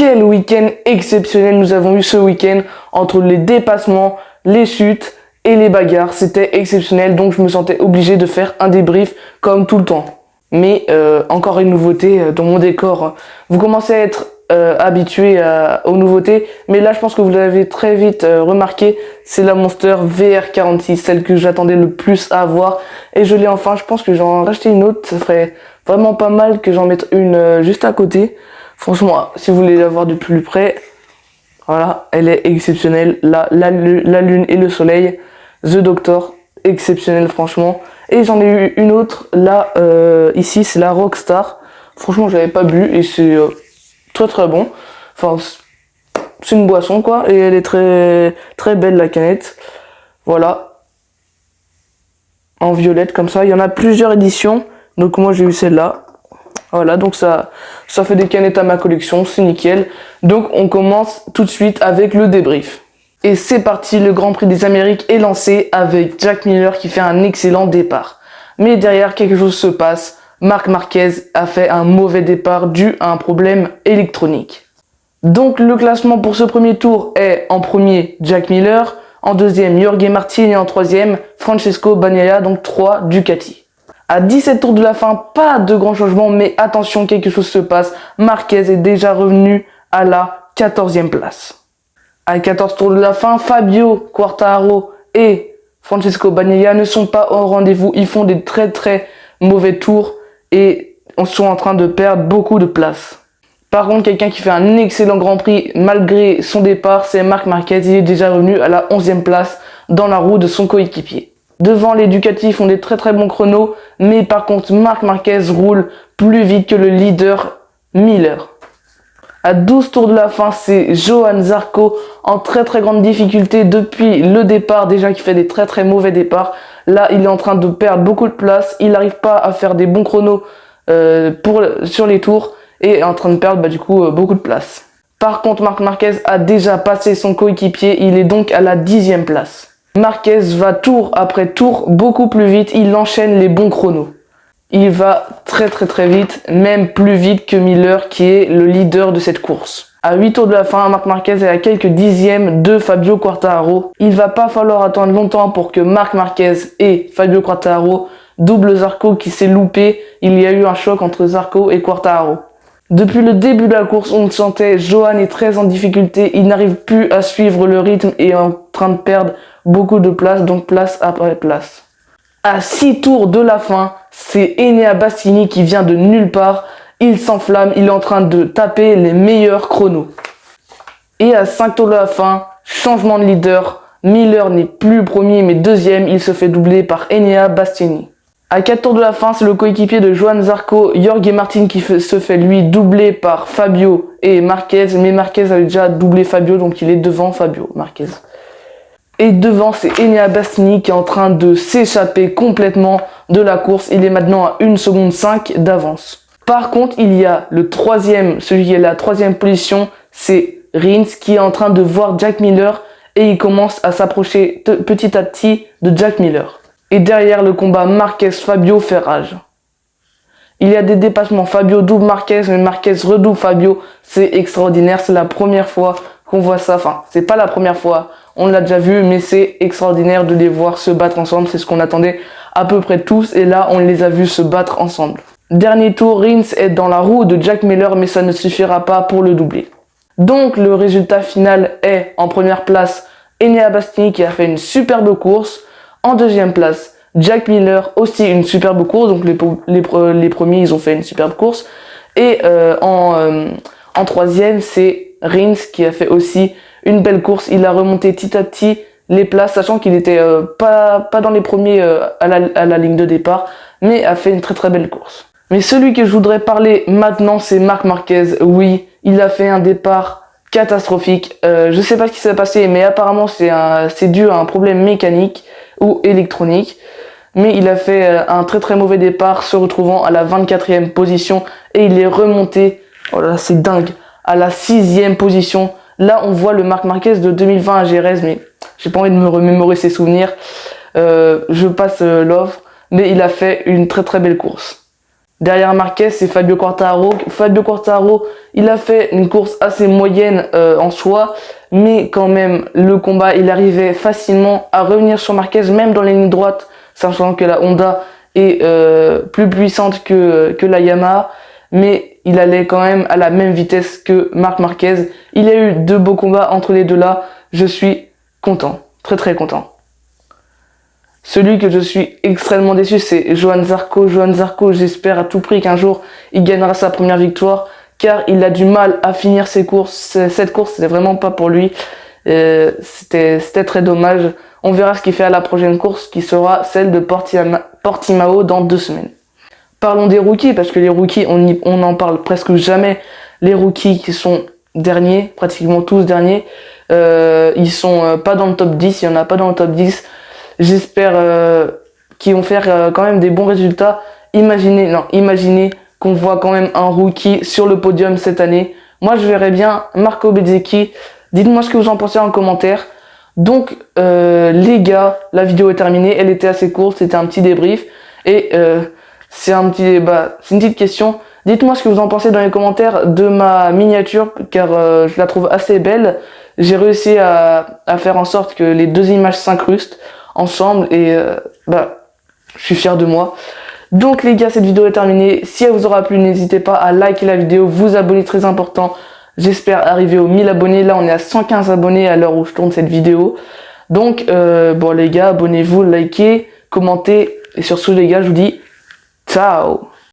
Quel week-end exceptionnel nous avons eu ce week-end entre les dépassements, les chutes et les bagarres. C'était exceptionnel, donc je me sentais obligé de faire un débrief comme tout le temps. Mais encore une nouveauté dans mon décor. Vous commencez à être habitué aux nouveautés, mais là je pense que vous l'avez très vite remarqué, c'est la Monster VR46, celle que j'attendais le plus à avoir, et je l'ai enfin. Je pense que j'en racheter une autre, ça ferait vraiment pas mal que j'en mette une juste à côté. Franchement, si vous voulez la voir de plus près, voilà, elle est exceptionnelle. La lune et le soleil, The Doctor, exceptionnel franchement. Et j'en ai eu une autre, là, ici, c'est la Rockstar. Franchement, je l'avais pas bu et c'est très très bon. Enfin, c'est une boisson quoi, et elle est très très belle la canette. Voilà, en violette comme ça. Il y en a plusieurs éditions, donc moi j'ai eu celle-là. Voilà, donc ça fait des canettes à ma collection, c'est nickel. Donc on commence tout de suite avec le débrief. Et c'est parti, le Grand Prix des Amériques est lancé avec Jack Miller qui fait un excellent départ. Mais derrière, quelque chose se passe. Marc Marquez a fait un mauvais départ dû à un problème électronique. Donc le classement pour ce premier tour est en premier Jack Miller, en deuxième Jorge Martin et en troisième Francesco Bagnaia, donc 3 Ducati. À 17 tours de la fin, pas de grands changements, mais attention, quelque chose se passe. Marquez est déjà revenu à la 14e place. À 14 tours de la fin, Fabio Quartararo et Francesco Bagnaia ne sont pas au rendez-vous. Ils font des très très mauvais tours et sont en train de perdre beaucoup de place. Par contre, quelqu'un qui fait un excellent Grand Prix malgré son départ, c'est Marc Marquez. Il est déjà revenu à la 11e place dans la roue de son coéquipier. Devant, les Ducati font des très très bons chronos, mais par contre, Marc Marquez roule plus vite que le leader Miller. À 12 tours de la fin, c'est Johann Zarco en très très grande difficulté depuis le départ, déjà qui fait des très très mauvais départs. Là, il est en train de perdre beaucoup de place, il n'arrive pas à faire des bons chronos sur les tours et est en train de perdre beaucoup de place. Par contre, Marc Marquez a déjà passé son coéquipier, il est donc à la 10e place. Marquez va tour après tour beaucoup plus vite, il enchaîne les bons chronos. Il va très très très vite, même plus vite que Miller qui est le leader de cette course. À 8 tours de la fin, Marc Marquez est à quelques dixièmes de Fabio Quartararo. Il va pas falloir attendre longtemps pour que Marc Marquez et Fabio Quartararo doublent Zarco qui s'est loupé. Il y a eu un choc entre Zarco et Quartararo. Depuis le début de la course, on sentait Johann est très en difficulté, il n'arrive plus à suivre le rythme et est en train de perdre beaucoup de place, donc place après place. À 6 tours de la fin, c'est Enea Bastianini qui vient de nulle part, il s'enflamme, il est en train de taper les meilleurs chronos. Et à 5 tours de la fin, changement de leader, Miller n'est plus premier mais deuxième, il se fait doubler par Enea Bastianini. À 4 tours de la fin, c'est le coéquipier de Johann Zarco, Jorge Martin, qui se fait lui doubler par Fabio et Marquez. Mais Marquez avait déjà doublé Fabio, donc il est devant Fabio, Marquez. Et devant, c'est Enea Bastianini qui est en train de s'échapper complètement de la course. Il est maintenant à 1 seconde 5 d'avance. Par contre, il y a le troisième, celui qui est à la 3e position, c'est Rins qui est en train de voir Jack Miller et il commence à s'approcher petit à petit de Jack Miller. Et derrière, le combat Marquez-Fabio fait rage. Il y a des dépassements. Fabio double Marquez, mais Marquez redouble Fabio. C'est extraordinaire. C'est la première fois qu'on voit ça. Enfin, c'est pas la première fois. On l'a déjà vu, mais c'est extraordinaire de les voir se battre ensemble. C'est ce qu'on attendait à peu près tous. Et là, on les a vus se battre ensemble. Dernier tour, Rins est dans la roue de Jack Miller, mais ça ne suffira pas pour le doubler. Donc, le résultat final est, en première place, Enea Bastianini qui a fait une superbe course. En deuxième place, Jack Miller, aussi une superbe course. Donc les premiers, ils ont fait une superbe course. Et en troisième, c'est Rins qui a fait aussi une belle course. Il a remonté petit à petit les places, sachant qu'il était pas dans les premiers à la ligne de départ, mais a fait une très très belle course. Mais celui que je voudrais parler maintenant, c'est Marc Marquez. Oui, il a fait un départ catastrophique. Je sais pas ce qui s'est passé, mais apparemment c'est dû à un problème mécanique ou électronique, mais il a fait un très très mauvais départ, se retrouvant à la 24e position et il est remonté, oh là c'est dingue, à la 6e position. Là on voit le Marc Marquez de 2020 à Jerez, mais j'ai pas envie de me remémorer ses souvenirs, je passe l'offre, mais il a fait une très très belle course. Derrière Marquez, c'est Fabio Quartararo. Fabio Quartararo, il a fait une course assez moyenne en soi, mais quand même, le combat, il arrivait facilement à revenir sur Marquez, même dans les lignes droites, sachant que la Honda est plus puissante que la Yamaha, mais il allait quand même à la même vitesse que Marc Marquez. Il y a eu 2 beaux combats entre les deux là. Je suis content, très très content. Celui que je suis extrêmement déçu, c'est Johann Zarco. Johann Zarco, j'espère à tout prix qu'un jour, il gagnera sa première victoire, car il a du mal à finir ses courses. Cette course, c'était vraiment pas pour lui. C'était très dommage. On verra ce qu'il fait à la prochaine course, qui sera celle de Portimao dans 2 semaines. Parlons des rookies, parce que les rookies, on n'en parle presque jamais. Les rookies qui sont derniers, pratiquement tous derniers, ils sont pas dans le top 10, il y en a pas dans le top 10. J'espère qu'ils vont faire quand même des bons résultats. Imaginez qu'on voit quand même un rookie sur le podium cette année. Moi, je verrais bien Marco Bezzecchi. Dites-moi ce que vous en pensez en commentaire. Donc, les gars, la vidéo est terminée. Elle était assez courte, c'était un petit débrief. Et c'est une petite question. Dites-moi ce que vous en pensez dans les commentaires de ma miniature, car je la trouve assez belle. J'ai réussi à faire en sorte que les 2 images s'incrustent ensemble et je suis fier de moi. Donc les gars, cette vidéo est terminée. Si elle vous aura plu, n'hésitez pas à liker la vidéo, vous abonner, très important. J'espère arriver aux 1000 abonnés. Là, on est à 115 abonnés à l'heure où je tourne cette vidéo. Donc bon les gars, abonnez-vous, likez, commentez et sur ce les gars, je vous dis ciao.